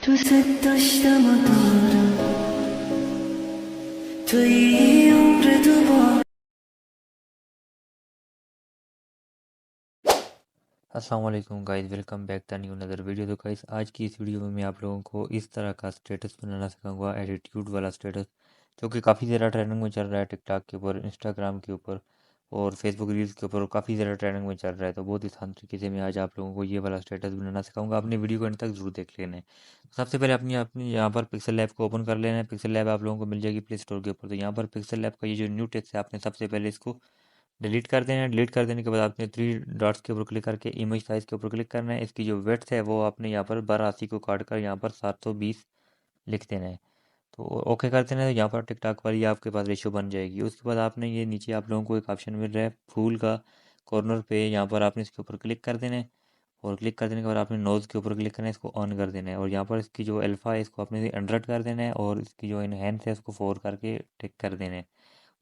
とセットしたものといい俺ともअस्सलाम वालेकुम guys, welcome back to new another video. तो guys आज की इस वीडियो में मैं आप लोगों को इस तरह का स्टेटस बनाना सिखाऊंगा, एटीट्यूड वाला स्टेटस, जो कि काफ़ी ज़्यादा ट्रेंडिंग में चल रहा है टिकटॉक के ऊपर, इंस्टाग्राम के ऊपर और फेसबुक रील्स के ऊपर काफ़ी ज़्यादा ट्रेंडिंग में चल रहा है। तो बहुत ही आसान तरीके से मैं आज आप लोगों को ये वाला स्टेटस बनाना सिखाऊंगा। अपने वीडियो को अंत तक जरूर देख लेना है। सबसे पहले अपनी अपनी यहाँ पर पिक्सल लैब को ओपन कर लेना है। पिक्सल लैब आप लोगों को मिल जाएगी प्ले स्टोर के ऊपर। तो यहाँ पर पिक्सल लैब का ये जो न्यू टेक्स्ट है, आपने सबसे पहले इसको डिलीट कर देना है। डिलीट कर देने के बाद आपने थ्री डॉट्स के ऊपर क्लिक करके इमेज साइज़ के ऊपर क्लिक करना है। इसकी जो विड्थ है वो आपने यहाँ पर 1280 को काट कर यहाँ पर 720 लिख देना है। तो ओके कर देना है। तो यहाँ पर टिकटॉक वाली आपके पास रेशियो बन जाएगी। उसके बाद आपने ये नीचे आप लोगों को एक ऑप्शन मिल रहा है फूल का, कॉर्नर पे यहाँ पर आपने इसके ऊपर क्लिक कर देना है। और क्लिक कर देने के बाद आपने नोज़ के ऊपर क्लिक करना है, इसको ऑन कर देना है। और यहाँ पर इसकी जो अल्फ़ा है इसको आपने 100 कर देना है और इसकी जो इनहेंस है उसको 4 करके टिक कर देना है।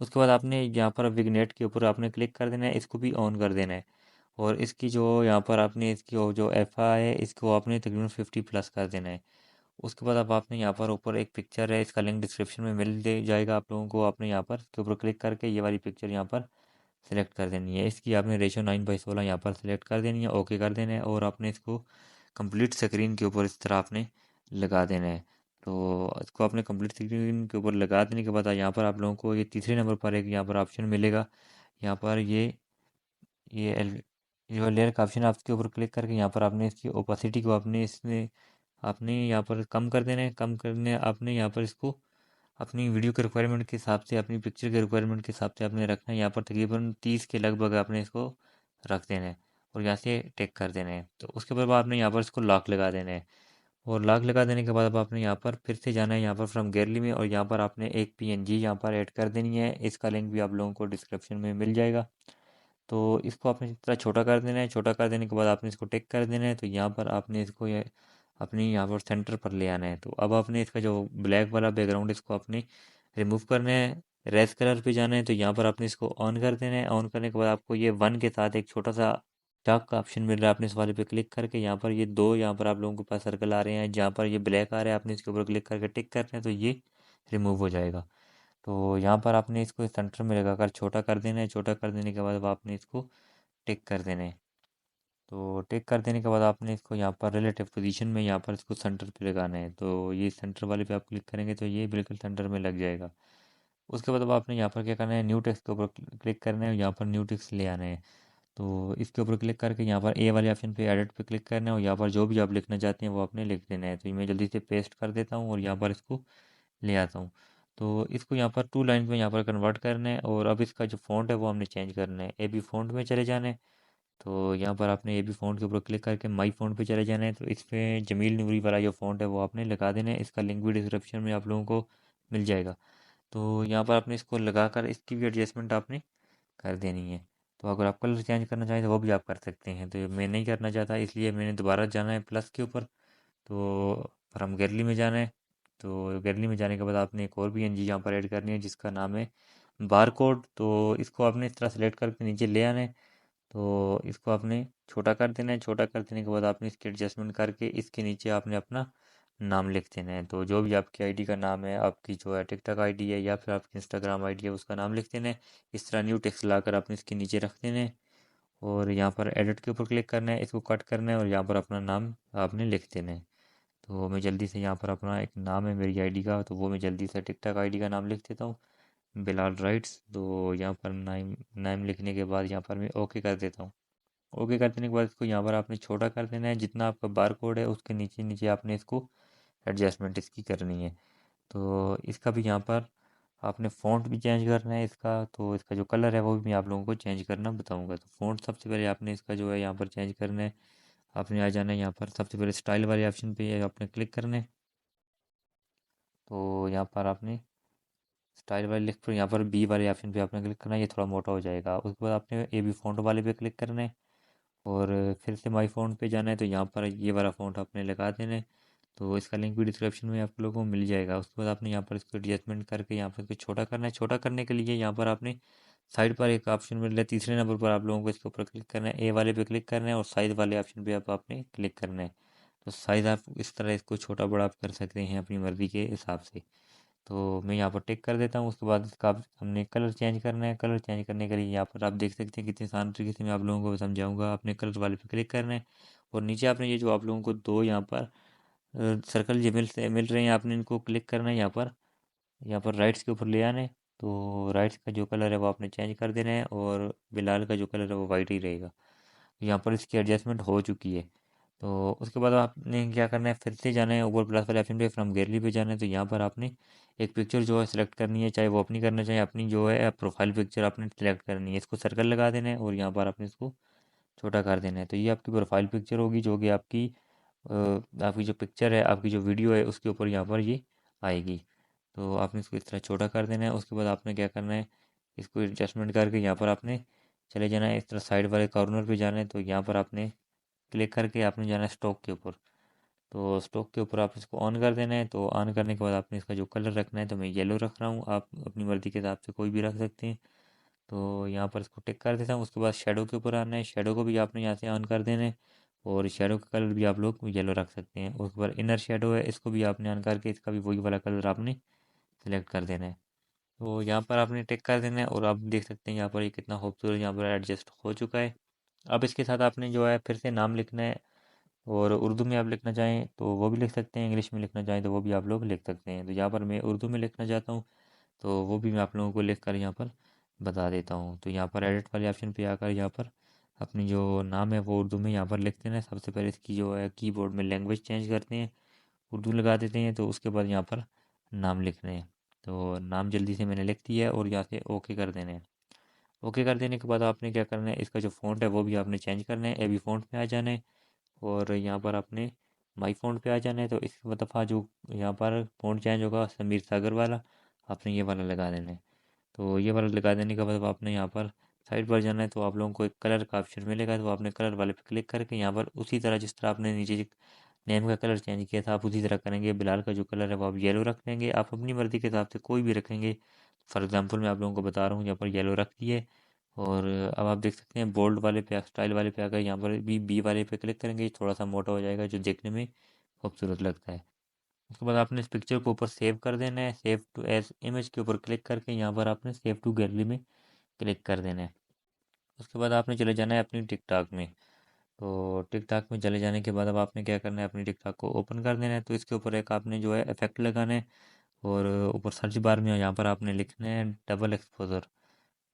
उसके बाद आपने यहाँ पर विग्नेट के ऊपर आपने क्लिक कर देना है, इसको भी ऑन कर देना है। और इसकी जो यहाँ पर आपने इसकी जो एफ आई है इसको आपने तकरीबन 50 प्लस कर देना है। उसके बाद अब आपने यहाँ पर ऊपर एक पिक्चर है, इसका लिंक डिस्क्रिप्शन में मिल जाएगा आप लोगों को। आपने यहाँ पर इसके ऊपर क्लिक करके ये वाली पिक्चर यहाँ पर सेलेक्ट कर देनी है। इसकी आपने रेशो 9:16 यहाँ पर सेलेक्ट कर देनी है, ओके कर देना है। और आपने इसको कंप्लीट स्क्रीन के ऊपर इस तरह आपने लगा देना है। तो इसको आपने कंप्लीट स्क्रीन के ऊपर लगा देने के बाद यहाँ पर आप लोगों को ये तीसरे नंबर पर एक यहाँ पर ऑप्शन मिलेगा। यहाँ पर ये एल ये लेयर का ऑप्शन है, आप इसके ऊपर क्लिक करके यहाँ पर आपने इसकी ओपेसिटी को आपने इसमें आपने यहाँ पर कम कर देना है। कम करने आपने यहाँ पर इसको अपनी वीडियो के रिक्वायरमेंट के हिसाब से, अपनी पिक्चर के रिक्वायरमेंट के हिसाब से आपने रखना है। यहाँ पर तकरीबन 30 के लगभग आपने इसको रख देना है और यहाँ से टेक कर देना है। तो उसके बाद आपने यहाँ पर इसको लॉक लगा देना है। और लॉक लगा देने के बाद अब आपने यहाँ पर फिर से जाना है यहाँ पर फ्रॉम गैलरी में, और यहाँ पर आपने एक पीएनजी यहाँ पर ऐड कर देनी है। इसका लिंक भी आप लोगों को डिस्क्रिप्शन में मिल जाएगा। तो इसको आपने इस तरह छोटा कर देना है। छोटा कर देने के बाद आपने इसको टिक कर देना है। तो यहाँ पर आपने इसको ये अपनी यहाँ पर सेंटर पर ले आना है। तो अब आपने इसका जो ब्लैक वाला बैकग्राउंड इसको आपने रिमूव करना है। रेड कलर पे जाना है। तो यहाँ पर आपने इसको ऑन कर देना है। ऑन करने के बाद आपको ये वन के साथ एक छोटा सा चाक का ऑप्शन मिल रहा है। आपने इस वाले पे क्लिक करके यहाँ पर ये दो यहाँ पर आप लोगों के पास सर्कल आ रहे हैं, जहाँ पर ये ब्लैक आ रहा है आपने इसके ऊपर क्लिक करके टिक करना है, तो ये रिमूव हो जाएगा। तो यहाँ पर आपने इसको सेंटर में लगाकर छोटा कर देना है। छोटा कर देने के बाद अब आपने इसको टिक कर देना है। तो टिक कर देने के बाद आपने इसको यहाँ पर रिलेटिव पोजीशन में यहाँ पर इसको सेंटर पे लगाना है। तो ये सेंटर वाले पे आप क्लिक करेंगे तो ये बिल्कुल सेंटर में लग जाएगा। उसके बाद अब आपने यहाँ पर क्या करना है, न्यू टेक्स्ट के ऊपर क्लिक करना है, यहाँ पर न्यू टेक्स्ट ले आना है। तो इसके ऊपर क्लिक करके यहाँ पर ए वाले ऑप्शन पे एडिट पे क्लिक करना है और यहाँ पर जो भी आप लिखना चाहते हैं वो आपने लिख देना है। तो ये मैं जल्दी से पेस्ट कर देता हूँ और यहाँ पर इसको ले आता हूँ। तो इसको यहाँ पर 2 लाइन में यहाँ पर कन्वर्ट करना है और अब इसका जो फ़ॉन्ट है वो हमने चेंज करना है। ए बी फ़ॉन्ट में चले जाना है। तो यहाँ पर आपने ए बी फ़ॉन्ट के ऊपर क्लिक करके माई फ़ॉन्ट पे चले जाना है। तो इस पे जमील नूरी वाला जो फ़ॉन्ट है वो आपने लगा देना है। इसका लिंक भी डिस्क्रिप्शन में आप लोगों को मिल जाएगा। तो यहाँ पर आपने इसको लगाकर इसकी भी एडजस्टमेंट आपने कर देनी है। तो अगर आप कलर चेंज करना चाहें तो वो भी आप कर सकते हैं। तो मैं नहीं करना चाहता, इसलिए मैंने दोबारा जाना है प्लस के ऊपर। तो फिर हम गैलरी में जाना है। तो गैलरी में जाने के बाद आपने एक और भी एनजी यहाँ पर ऐड करनी है जिसका नाम है बार कोड। तो इसको आपने इस तरह सेलेक्ट करके नीचे ले आना है। तो इसको आपने छोटा कर देना है। छोटा कर देने के बाद आपने इसकी एडजस्टमेंट करके इसके नीचे आपने अपना नाम लिख देना है। तो जो भी आपकी आईडी का नाम है, आपकी जो है टिकटॉक आईडी है या फिर आपकी इंस्टाग्राम आईडी है, उसका नाम लिख देना है। इस तरह न्यू टेक्स्ट लाकर आपने इसके नीचे रख देना है और यहाँ पर एडिट के ऊपर क्लिक करना है, इसको कट करना है और यहाँ पर अपना नाम आपने लिख देना है। तो मैं जल्दी से यहाँ पर अपना एक नाम है मेरी आईडी का, तो वो मैं जल्दी से टिकटॉक आईडी का नाम लिख देता हूँ, बिलाल राइट्स। तो यहाँ पर नाम नाम लिखने के बाद यहाँ पर मैं ओके कर देता हूँ। ओके कर देने के बाद इसको यहाँ पर आपने छोटा कर देना है। जितना आपका बार कोड है उसके नीचे नीचे आपने इसको एडजस्टमेंट इसकी करनी है। तो इसका भी यहाँ पर आपने फ़ॉन्ट भी चेंज करना है इसका। तो इसका जो कलर है वो भी मैं आप लोगों को चेंज करना बताऊँगा। तो फ़ॉन्ट सबसे पहले आपने इसका जो है यहाँ पर चेंज करना है। आपने आ जाना है यहाँ पर सबसे पहले स्टाइल वाले ऑप्शन पे आपने क्लिक करना है। तो यहाँ पर आपने स्टाइल वाले लिख कर यहाँ पर बी वाले ऑप्शन पे आपने क्लिक करना है, ये थोड़ा मोटा हो जाएगा। उसके बाद आपने ए बी फ़ॉन्ट वाले पे क्लिक करना है और फिर से माई फ़ॉन्ट पे जाना है। तो यहाँ पर ये वाला फ़ॉन्ट आपने लगा देना है। तो इसका लिंक भी डिस्क्रिप्शन में आप लोगों को मिल जाएगा। उसके बाद आपने यहाँ पर इसको एडजस्टमेंट करके यहाँ पर इसको छोटा करना है। छोटा करने के लिए यहाँ पर आपने साइड पर एक ऑप्शन मिल रहा है, तीसरे नंबर पर आप लोगों को इसके ऊपर क्लिक करना है, ए वाले पे क्लिक करना है और साइज वाले ऑप्शन पे आप आपने क्लिक करना है। तो साइज़ आप इस तरह इसको छोटा बड़ा आप कर सकते हैं अपनी मर्ज़ी के हिसाब से। तो मैं यहाँ पर टिक कर देता हूँ। उसके बाद इसका हमने कलर चेंज करना है। कलर चेंज करने के लिए यहाँ पर आप देख सकते हैं कितने आसान तरीके से मैं आप लोगों को समझाऊंगा। आपने कलर वाले पे क्लिक करना है और नीचे आपने ये जो आप लोगों को दो यहाँ पर सर्कल जो मिल रहे हैं, आपने इनको क्लिक करना है। यहाँ पर राइट्स के ऊपर ले आने। तो राइट्स का जो कलर है वो आपने चेंज कर देना है और बिलाल का जो कलर है वो वाइट ही रहेगा। यहाँ पर इसकी एडजस्टमेंट हो चुकी है। तो उसके बाद आपने क्या करना है, फिर से जाना है ऊपर प्लस वाले ऑप्शन पे, फ्रॉम गैलरी पे जाना है। तो यहाँ पर आपने एक पिक्चर जो है सिलेक्ट करनी है, चाहे वो अपनी करना चाहे, अपनी जो है प्रोफाइल पिक्चर आपने सिलेक्ट करनी है। इसको सर्कल लगा देना है और यहाँ पर आपने इसको छोटा कर देना है। तो ये आपकी प्रोफाइल पिक्चर होगी, जो कि आपकी जो पिक्चर है, आपकी जो वीडियो है, उसके ऊपर यहाँ पर ये आएगी। तो आपने इसको इस तरह छोटा कर देना है। उसके बाद आपने क्या करना है, इसको एडजस्टमेंट करके यहाँ पर आपने चले जाना है, इस तरह साइड वाले कॉर्नर पे जाना है। तो यहाँ पर आपने क्लिक करके आपने जाना है स्टॉक के ऊपर। तो स्टॉक के ऊपर आप इसको ऑन कर देना है। तो ऑन करने के बाद आपने इसका जो कलर रखना है, तो मैं येलो रख रहा हूँ, आप अपनी मर्ज़ी के हिसाब से कोई भी रख सकते हैं। तो यहाँ पर इसको टिक कर देता हूँ। उसके बाद शेडो के ऊपर आना है, शेडो को भी आपने यहाँ से ऑन कर देना है और शेडो का कलर भी आप लोग येलो रख सकते हैं। उसके बाद इनर शेडो है, इसको भी आपने ऑन करके इसका भी वही वाला कलर आपने सेलेक्ट कर देना है। तो यहाँ पर आपने टिक कर देना है और आप देख सकते हैं यहाँ पर ये कितना खूबसूरत यहाँ पर एडजस्ट हो चुका है। अब इसके साथ आपने जो है फिर से नाम लिखना है और उर्दू में आप लिखना चाहें तो वो भी लिख सकते हैं, इंग्लिश में लिखना चाहें तो वो भी आप लोग लिख सकते हैं। तो यहाँ पर मैं उर्दू में लिखना चाहता हूँ, तो वो भी मैं आप लोगों को लिख कर यहाँ पर बता देता हूँ। तो यहाँ पर एडिट वाले ऑप्शन पे आकर यहाँ पर अपनी जो नाम है वो उर्दू में यहाँ पर लिख देना है। सबसे पहले इसकी जो है कीबोर्ड में लैंग्वेज चेंज करते हैं, उर्दू लगा देते हैं। तो उसके बाद यहाँ पर नाम लिखने हैं। तो नाम जल्दी से मैंने लिख दिया है और यहाँ से ओके कर देने हैं। ओके कर देने के बाद आपने क्या करना है, इसका जो फ़ॉन्ट है वो भी आपने चेंज करना है। एबी फ़ॉन्ट पे आ जाना है और यहाँ पर आपने माई फ़ॉन्ट पे आ जाना है। तो इस दफ़ा जो यहाँ पर फ़ॉन्ट चेंज होगा समीर सागर वाला, आपने ये वाला लगा देना है। तो ये वाला लगा देने के बाद आपने यहाँ पर साइड पर जाना है। तो आप लोगों को एक कलर का ऑप्शन मिलेगा, तो आपने कलर वाले पे क्लिक करके यहाँ पर उसी तरह जिस तरह आपने नीचे नेम का कलर चेंज किया था, आप उसी तरह करेंगे। बिलाल का जो कलर है वो आप येलो रख लेंगे, आप अपनी मर्ज़ी के हिसाब से कोई भी रखेंगे। फॉर एग्जांपल मैं आप लोगों को बता रहा हूँ, यहाँ पर येलो रख दिए। और अब आप देख सकते हैं बोल्ड वाले पे स्टाइल वाले पे आकर यहाँ पर भी बी वाले पे क्लिक करेंगे, थोड़ा सा मोटा हो जाएगा जो देखने में खूबसूरत लगता है। उसके बाद आपने इस पिक्चर को ऊपर सेव कर देना है, सेव टू एज इमेज के ऊपर क्लिक करके यहाँ पर आपने सेव टू गैलरी में क्लिक कर देना है। उसके बाद आपने चले जाना है अपनी टिकटॉक में। तो टिकटॉक में चले जाने के बाद अब आपने क्या करना है, अपनी टिकटॉक को ओपन कर देना है। तो इसके ऊपर एक आपने जो है इफेक्ट लगाना है और ऊपर सर्च बार में यहाँ पर आपने लिखना है डबल एक्सपोजर।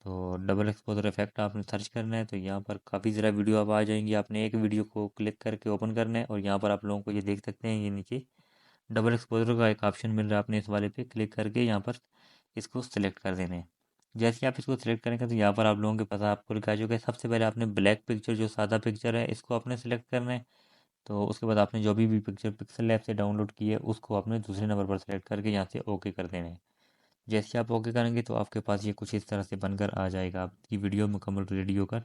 तो डबल एक्सपोजर इफेक्ट आपने सर्च करना है। तो यहाँ पर काफ़ी ज़रा वीडियो अब आ जाएंगी, आपने एक वीडियो को क्लिक करके ओपन करना है और यहाँ पर आप लोगों को ये देख सकते हैं, ये नीचे डबल एक्सपोजर का एक ऑप्शन मिल रहा है, आपने इस वाले पे क्लिक करके यहाँ पर इसको सिलेक्ट कर देना है। जैसे ही आप इसको सिलेक्ट करेंगे तो यहाँ पर आप लोगों के पास आपको लिखा चुका है, सबसे पहले आपने ब्लैक पिक्चर जो सादा पिक्चर है इसको आपने सेलेक्ट करना है। तो उसके बाद आपने जो भी पिक्चर पिक्सल लैब से डाउनलोड की है उसको आपने दूसरे नंबर पर सेलेक्ट करके यहाँ से ओके कर देना है। जैसे आप ओके करेंगे तो आपके पास ये कुछ इस तरह से बनकर आ जाएगा, आपकी वीडियो मुकम्मल रेडी होकर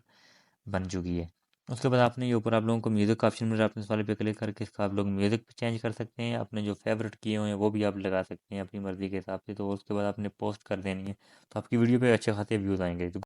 बन चुकी है। उसके बाद आपने ये ऊपर आप लोगों को म्यूज़िक का ऑप्शन मिल रहा है, आपने इस वाले पे क्लिक करके इसका आप लोग म्यूज़िक चेंज कर सकते हैं, अपने जो फेवरेट किए हुए हैं वो भी आप लगा सकते हैं अपनी मर्ज़ी के हिसाब से। तो उसके बाद आपने पोस्ट कर देनी है, तो आपकी वीडियो पे अच्छे खासे व्यूज़ आएंगे। तो